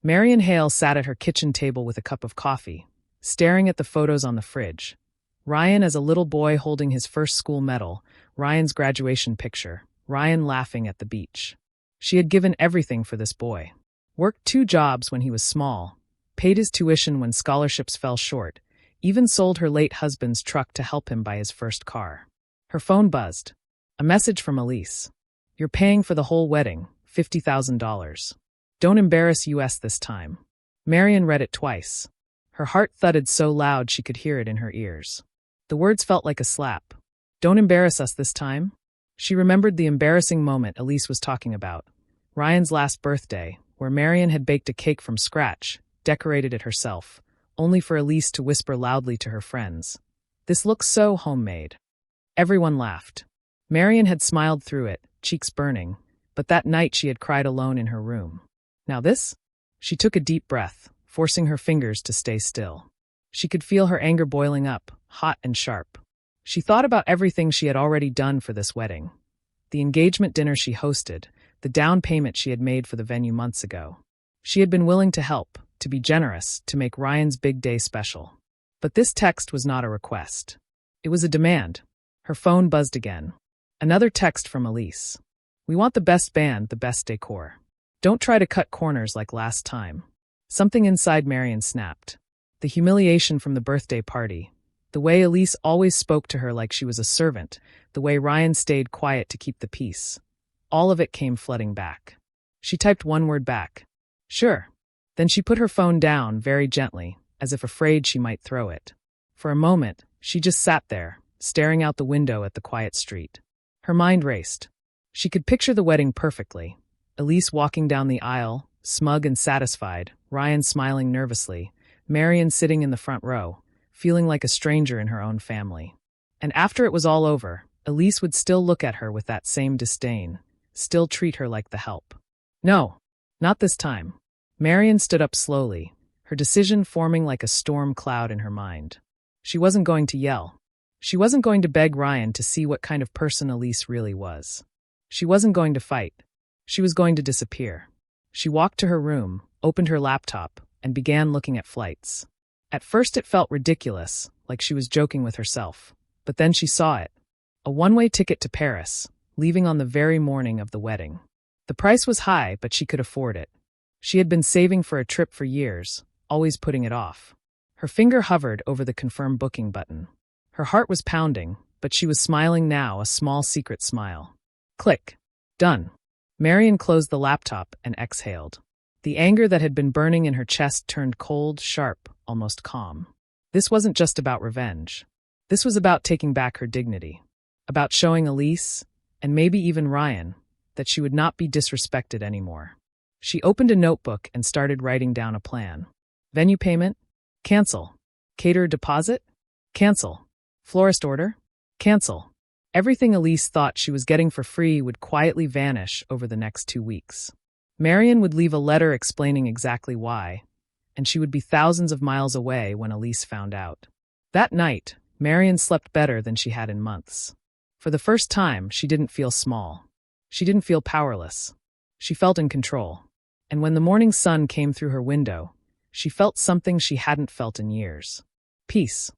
Marian Hale sat at her kitchen table with a cup of coffee, staring at the photos on the fridge. Ryan as a little boy holding his first school medal, Ryan's graduation picture, Ryan laughing at the beach. She had given everything for this boy. Worked 2 jobs when he was small, paid his tuition when scholarships fell short, even sold her late husband's truck to help him buy his first car. Her phone buzzed. A message from Elise. "You're paying for the whole wedding, $50,000. Don't embarrass us this time." Marian read it twice. Her heart thudded so loud she could hear it in her ears. The words felt like a slap. Don't embarrass us this time? She remembered the embarrassing moment Elise was talking about. Ryan's last birthday, where Marian had baked a cake from scratch, decorated it herself, only for Elise to whisper loudly to her friends, "This looks so homemade." Everyone laughed. Marian had smiled through it, cheeks burning, but that night she had cried alone in her room. Now this? She took a deep breath, forcing her fingers to stay still. She could feel her anger boiling up, hot and sharp. She thought about everything she had already done for this wedding. The engagement dinner she hosted, the down payment she had made for the venue months ago. She had been willing to help, to be generous, to make Ryan's big day special. But this text was not a request. It was a demand. Her phone buzzed again. Another text from Elise. "We want the best band, the best decor. Don't try to cut corners like last time." Something inside Marian snapped. The humiliation from the birthday party. The way Elise always spoke to her like she was a servant, the way Ryan stayed quiet to keep the peace. All of it came flooding back. She typed one word back. "Sure." Then she put her phone down very gently, as if afraid she might throw it. For a moment, she just sat there, staring out the window at the quiet street. Her mind raced. She could picture the wedding perfectly. Elise walking down the aisle, smug and satisfied, Ryan smiling nervously, Marian sitting in the front row, feeling like a stranger in her own family. And after it was all over, Elise would still look at her with that same disdain, still treat her like the help. No, not this time. Marian stood up slowly, her decision forming like a storm cloud in her mind. She wasn't going to yell. She wasn't going to beg Ryan to see what kind of person Elise really was. She wasn't going to fight. She was going to disappear. She walked to her room, opened her laptop, and began looking at flights. At first it felt ridiculous, like she was joking with herself. But then she saw it. A one-way ticket to Paris, leaving on the very morning of the wedding. The price was high, but she could afford it. She had been saving for a trip for years, always putting it off. Her finger hovered over the confirm booking button. Her heart was pounding, but she was smiling now, a small secret smile. Click. Done. Marian closed the laptop and exhaled. The anger that had been burning in her chest turned cold, sharp, almost calm. This wasn't just about revenge. This was about taking back her dignity. About showing Elise, and maybe even Ryan, that she would not be disrespected anymore. She opened a notebook and started writing down a plan. Venue payment? Cancel. Caterer deposit? Cancel. Florist order? Cancel. Everything Elise thought she was getting for free would quietly vanish over the next 2 weeks. Marian would leave a letter explaining exactly why, and she would be thousands of miles away when Elise found out. That night, Marian slept better than she had in months. For the first time, she didn't feel small. She didn't feel powerless. She felt in control. And when the morning sun came through her window, she felt something she hadn't felt in years. Peace.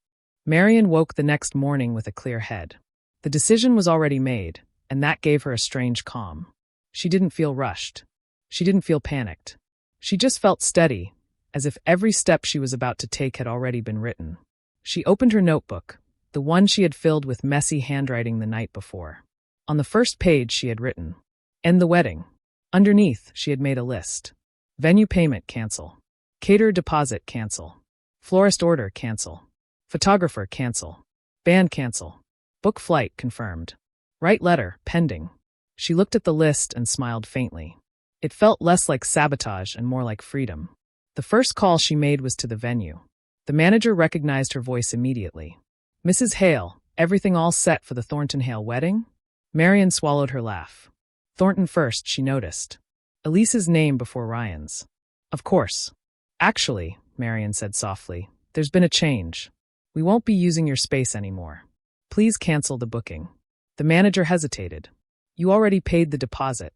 Marian woke the next morning with a clear head. The decision was already made, and that gave her a strange calm. She didn't feel rushed. She didn't feel panicked. She just felt steady, as if every step she was about to take had already been written. She opened her notebook, the one she had filled with messy handwriting the night before. On the first page she had written, "End the wedding." Underneath, she had made a list. Venue payment, cancel. Caterer deposit, cancel. Florist order, cancel. Photographer, cancel. Band, cancel. Book flight, confirmed. Write letter, pending. She looked at the list and smiled faintly. It felt less like sabotage and more like freedom. The first call she made was to the venue. The manager recognized her voice immediately. "Mrs. Hale, everything all set for the Thornton Hale wedding?" Marian swallowed her laugh. Thornton first, she noticed. Elise's name before Ryan's. "Of course." "Actually," Marian said softly, "there's been a change. We won't be using your space anymore. Please cancel the booking." The manager hesitated. "You already paid the deposit."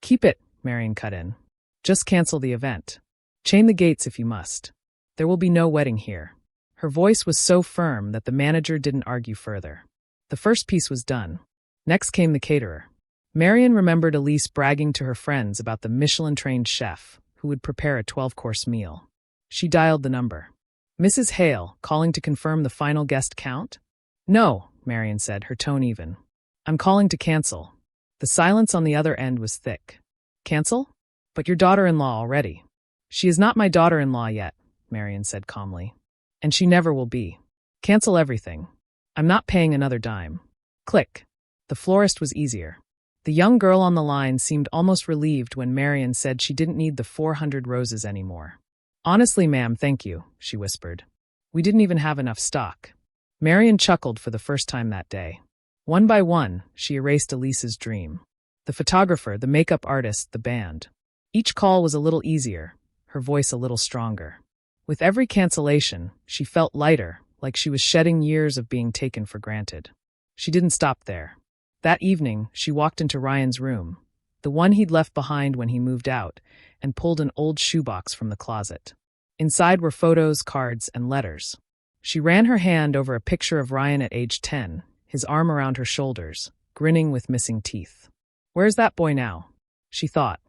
"Keep it," Marian cut in. "Just cancel the event." Chain the gates if you must. There will be no wedding here." Her voice was so firm that the manager didn't argue further. The first piece was done. Next came the caterer. Marian remembered Elise bragging to her friends about the Michelin-trained chef who would prepare a 12-course meal. She dialed the number. "Mrs. Hale, calling to confirm the final guest count?" "No," Marian said, her tone even. "I'm calling to cancel." The silence on the other end was thick. "Cancel? But your daughter-in-law already." "She is not my daughter-in-law yet," Marian said calmly. "And she never will be. Cancel everything. I'm not paying another dime." Click. The florist was easier. The young girl on the line seemed almost relieved when Marian said she didn't need the 400 roses anymore. "Honestly, ma'am, thank you," she whispered. "We didn't even have enough stock." Marian chuckled for the first time that day. One by one, she erased Elise's dream. The photographer, the makeup artist, the band. Each call was a little easier, her voice a little stronger. With every cancellation, she felt lighter, like she was shedding years of being taken for granted. She didn't stop there. That evening, she walked into Ryan's room, the one he'd left behind when he moved out, and pulled an old shoebox from the closet. Inside were photos, cards, and letters. She ran her hand over a picture of Ryan at age 10, his arm around her shoulders, grinning with missing teeth. "Where's that boy now?" she thought.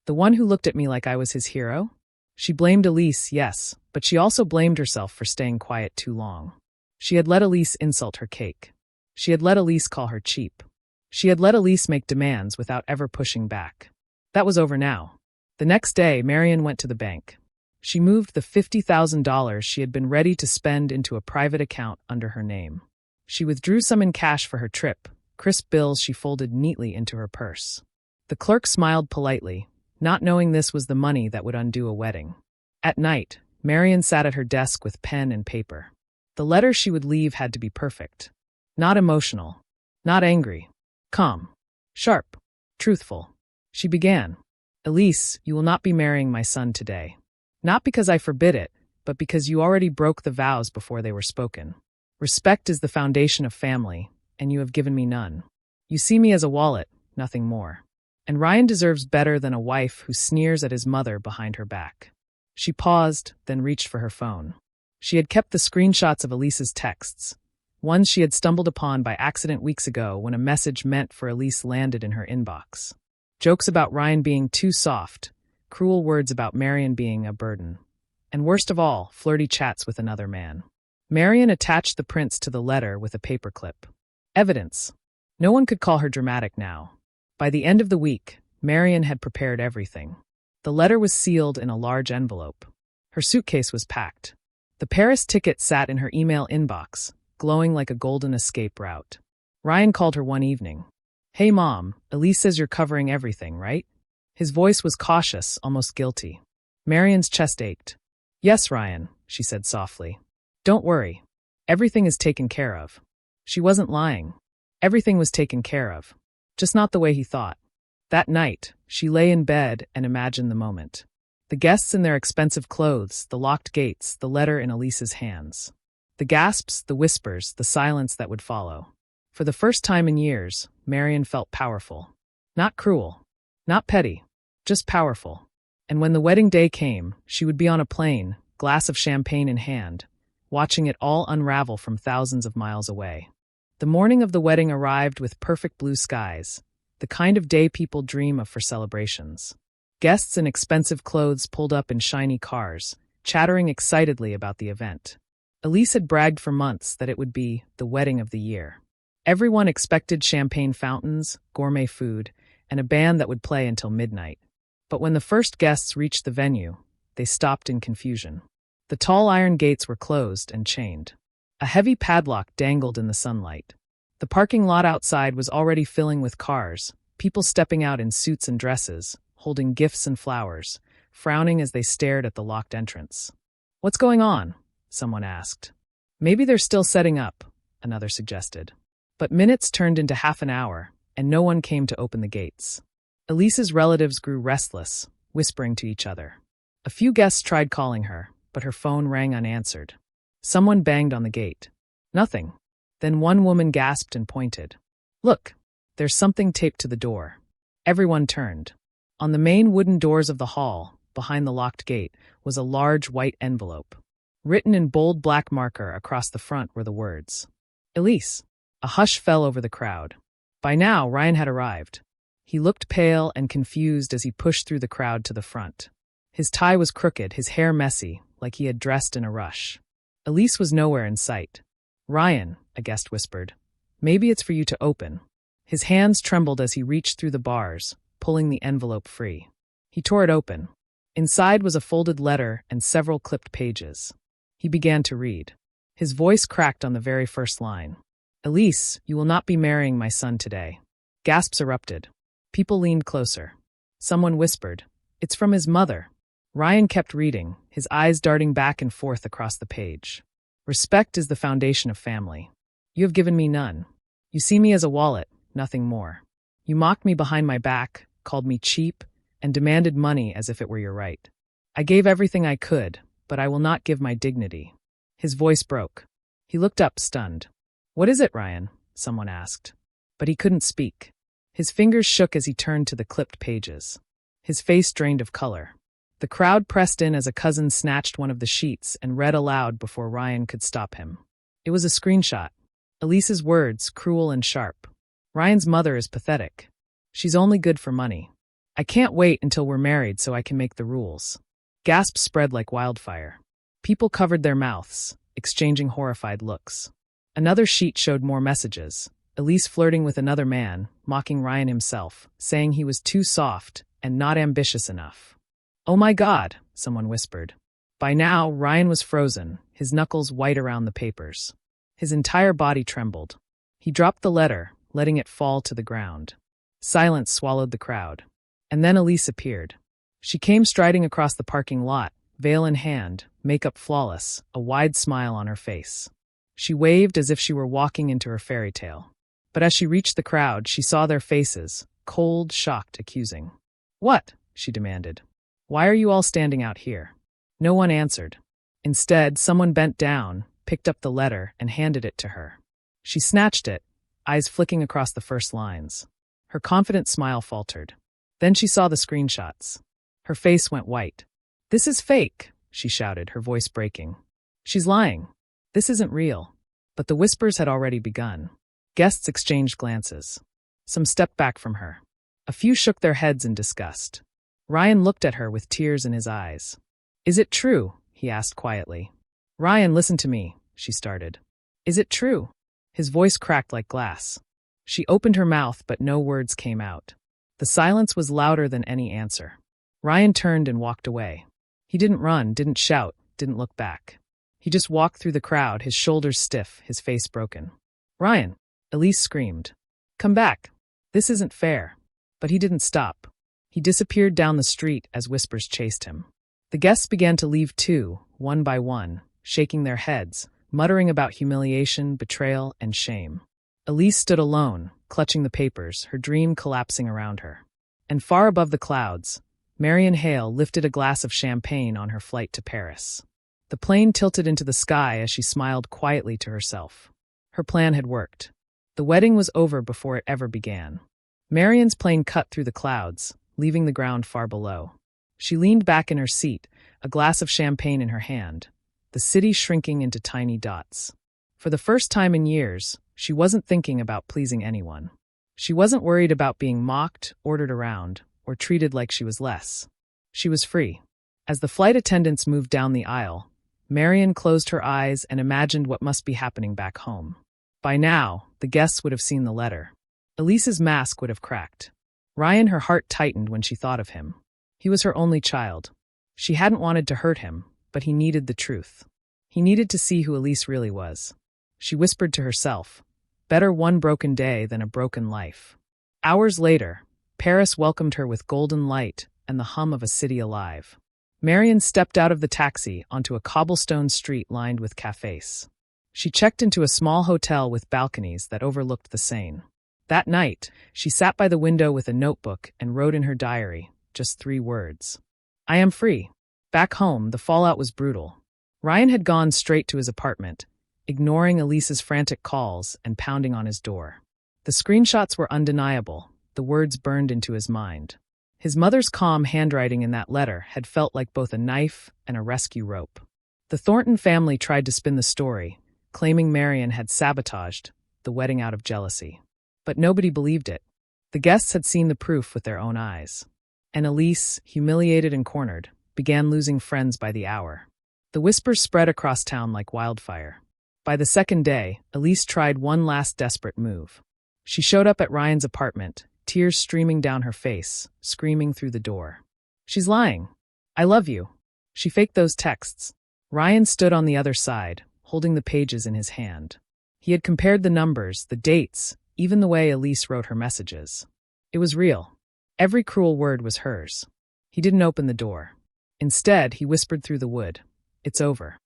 "The one who looked at me like I was his hero?" She blamed Elise, yes, but she also blamed herself for staying quiet too long. She had let Elise insult her cake. She had let Elise call her cheap. She had let Elise make demands without ever pushing back. That was over now. The next day, Marian went to the bank. She moved the $50,000 she had been ready to spend into a private account under her name. She withdrew some in cash for her trip, crisp bills she folded neatly into her purse. The clerk smiled politely, not knowing this was the money that would undo a wedding. At night, Marian sat at her desk with pen and paper. The letter she would leave had to be perfect. Not emotional. Not angry. Calm. Sharp. Truthful. She began. "Elise, you will not be marrying my son today. Not because I forbid it, but because you already broke the vows before they were spoken. Respect is the foundation of family, and you have given me none. You see me as a wallet, nothing more. And Ryan deserves better than a wife who sneers at his mother behind her back." She paused, then reached for her phone. She had kept the screenshots of Elise's texts, ones she had stumbled upon by accident weeks ago when a message meant for Elise landed in her inbox. Jokes about Ryan being too soft, cruel words about Marian being a burden, and worst of all, flirty chats with another man. Marian attached the prints to the letter with a paperclip. Evidence. No one could call her dramatic now. By the end of the week, Marian had prepared everything. The letter was sealed in a large envelope. Her suitcase was packed. The Paris ticket sat in her email inbox, glowing like a golden escape route. Ryan called her one evening. "Hey Mom, Elise says you're covering everything, right?" His voice was cautious, almost guilty. Marian's chest ached. "Yes, Ryan," she said softly. "Don't worry. Everything is taken care of." She wasn't lying. Everything was taken care of. Just not the way he thought. That night, she lay in bed and imagined the moment. The guests in their expensive clothes, the locked gates, the letter in Elise's hands. The gasps, the whispers, the silence that would follow. For the first time in years, Marian felt powerful. Not cruel. Not petty. Just powerful. And when the wedding day came, she would be on a plane, glass of champagne in hand, watching it all unravel from thousands of miles away. The morning of the wedding arrived with perfect blue skies, the kind of day people dream of for celebrations. Guests in expensive clothes pulled up in shiny cars, chattering excitedly about the event. Elise had bragged for months that it would be the wedding of the year. Everyone expected champagne fountains, gourmet food, and a band that would play until midnight. But when the first guests reached the venue, they stopped in confusion. The tall iron gates were closed and chained. A heavy padlock dangled in the sunlight. The parking lot outside was already filling with cars, people stepping out in suits and dresses, holding gifts and flowers, frowning as they stared at the locked entrance. "What's going on?" someone asked. "Maybe they're still setting up," another suggested. But minutes turned into half an hour, and no one came to open the gates. Elise's relatives grew restless, whispering to each other. A few guests tried calling her, but her phone rang unanswered. Someone banged on the gate. Nothing. Then one woman gasped and pointed. "Look, there's something taped to the door." Everyone turned. On the main wooden doors of the hall, behind the locked gate, was a large white envelope. Written in bold black marker across the front were the words, "Elise." A hush fell over the crowd. By now, Ryan had arrived. He looked pale and confused as he pushed through the crowd to the front. His tie was crooked, his hair messy, like he had dressed in a rush. Elise was nowhere in sight. "Ryan," a guest whispered, "maybe it's for you to open." His hands trembled as he reached through the bars, pulling the envelope free. He tore it open. Inside was a folded letter and several clipped pages. He began to read. His voice cracked on the very first line. "Elise, you will not be marrying my son today." Gasps erupted. People leaned closer. Someone whispered, "It's from his mother." Ryan kept reading, his eyes darting back and forth across the page. "Respect is the foundation of family. You have given me none. You see me as a wallet, nothing more. You mocked me behind my back, called me cheap, and demanded money as if it were your right. I gave everything I could, but I will not give my dignity." His voice broke. He looked up, stunned. "What is it, Ryan?" someone asked. But he couldn't speak. His fingers shook as he turned to the clipped pages. His face drained of color. The crowd pressed in as a cousin snatched one of the sheets and read aloud before Ryan could stop him. It was a screenshot. Elise's words, cruel and sharp. "Ryan's mother is pathetic. She's only good for money. I can't wait until we're married so I can make the rules." Gasps spread like wildfire. People covered their mouths, exchanging horrified looks. Another sheet showed more messages. Elise flirting with another man, mocking Ryan himself, saying he was too soft and not ambitious enough. "Oh my God," someone whispered. By now, Ryan was frozen, his knuckles white around the papers. His entire body trembled. He dropped the letter, letting it fall to the ground. Silence swallowed the crowd. And then Elise appeared. She came striding across the parking lot, veil in hand, makeup flawless, a wide smile on her face. She waved as if she were walking into her fairy tale. But as she reached the crowd, she saw their faces, cold, shocked, accusing. "What?" she demanded. "Why are you all standing out here?" No one answered. Instead, someone bent down, picked up the letter, and handed it to her. She snatched it, eyes flicking across the first lines. Her confident smile faltered. Then she saw the screenshots. Her face went white. "This is fake," she shouted, her voice breaking. "She's lying. This isn't real." But the whispers had already begun. Guests exchanged glances. Some stepped back from her. A few shook their heads in disgust. Ryan looked at her with tears in his eyes. "Is it true?" he asked quietly. "Ryan, listen to me," she started. "Is it true?" His voice cracked like glass. She opened her mouth, but no words came out. The silence was louder than any answer. Ryan turned and walked away. He didn't run, didn't shout, didn't look back. He just walked through the crowd, his shoulders stiff, his face broken. "Ryan!" Elise screamed. "Come back. This isn't fair." But he didn't stop. He disappeared down the street as whispers chased him. The guests began to leave too, one by one, shaking their heads, muttering about humiliation, betrayal, and shame. Elise stood alone, clutching the papers, her dream collapsing around her. And far above the clouds, Marion Hale lifted a glass of champagne on her flight to Paris. The plane tilted into the sky as she smiled quietly to herself. Her plan had worked. The wedding was over before it ever began. Marion's plane cut through the clouds, leaving the ground far below. She leaned back in her seat, a glass of champagne in her hand, the city shrinking into tiny dots. For the first time in years, she wasn't thinking about pleasing anyone. She wasn't worried about being mocked, ordered around, or treated like she was less. She was free. As the flight attendants moved down the aisle, Marion closed her eyes and imagined what must be happening back home. By now, the guests would have seen the letter. Elise's mask would have cracked. Ryan, her heart tightened when she thought of him. He was her only child. She hadn't wanted to hurt him, but he needed the truth. He needed to see who Elise really was. She whispered to herself, "Better one broken day than a broken life." Hours later, Paris welcomed her with golden light and the hum of a city alive. Marion stepped out of the taxi onto a cobblestone street lined with cafes. She checked into a small hotel with balconies that overlooked the Seine. That night, she sat by the window with a notebook and wrote in her diary, just 3 words. "I am free." Back home, the fallout was brutal. Ryan had gone straight to his apartment, ignoring Elise's frantic calls and pounding on his door. The screenshots were undeniable, the words burned into his mind. His mother's calm handwriting in that letter had felt like both a knife and a rescue rope. The Thornton family tried to spin the story, claiming Marian had sabotaged the wedding out of jealousy. But nobody believed it. The guests had seen the proof with their own eyes. And Elise, humiliated and cornered, began losing friends by the hour. The whispers spread across town like wildfire. By the second day, Elise tried one last desperate move. She showed up at Ryan's apartment, tears streaming down her face, screaming through the door. "She's lying. I love you." She faked those texts. Ryan stood on the other side, holding the pages in his hand. He had compared the numbers, the dates, even the way Elise wrote her messages. It was real. Every cruel word was hers. He didn't open the door. Instead, he whispered through the wood, "It's over."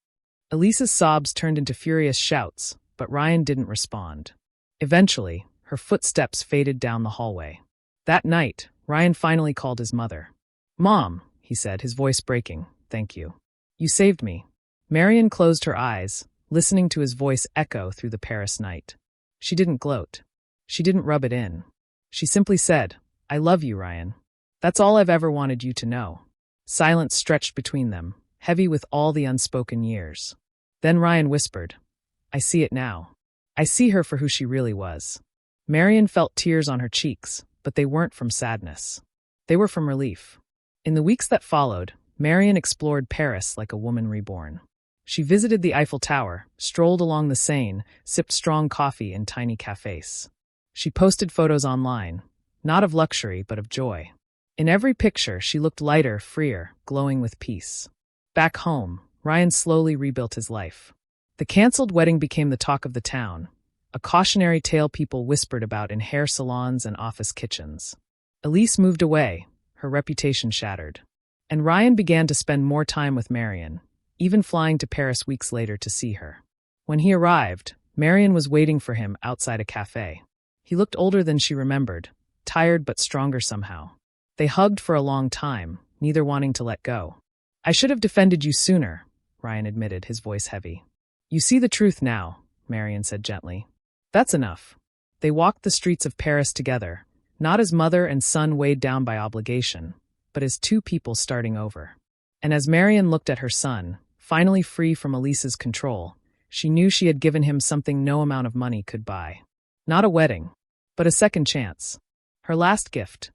Elise's sobs turned into furious shouts, but Ryan didn't respond. Eventually, her footsteps faded down the hallway. That night, Ryan finally called his mother. "Mom," he said, his voice breaking, "thank you. You saved me." Marian closed her eyes, listening to his voice echo through the Paris night. She didn't gloat. She didn't rub it in. She simply said, "I love you, Ryan. That's all I've ever wanted you to know." Silence stretched between them, heavy with all the unspoken years. Then Ryan whispered, "I see it now. I see her for who she really was." Marian felt tears on her cheeks, but they weren't from sadness. They were from relief. In the weeks that followed, Marian explored Paris like a woman reborn. She visited the Eiffel Tower, strolled along the Seine, sipped strong coffee in tiny cafes. She posted photos online, not of luxury but of joy. In every picture, she looked lighter, freer, glowing with peace. Back home, Ryan slowly rebuilt his life. The canceled wedding became the talk of the town, a cautionary tale people whispered about in hair salons and office kitchens. Elise moved away, her reputation shattered. And Ryan began to spend more time with Marian, even flying to Paris weeks later to see her. When he arrived, Marian was waiting for him outside a cafe. He looked older than she remembered, tired but stronger somehow. They hugged for a long time, neither wanting to let go. "I should have defended you sooner," Ryan admitted, his voice heavy. "You see the truth now," Marian said gently. "That's enough." They walked the streets of Paris together, not as mother and son weighed down by obligation, but as two people starting over. And as Marian looked at her son, finally free from Elise's control, she knew she had given him something no amount of money could buy. Not a wedding, but a second chance. Her last gift,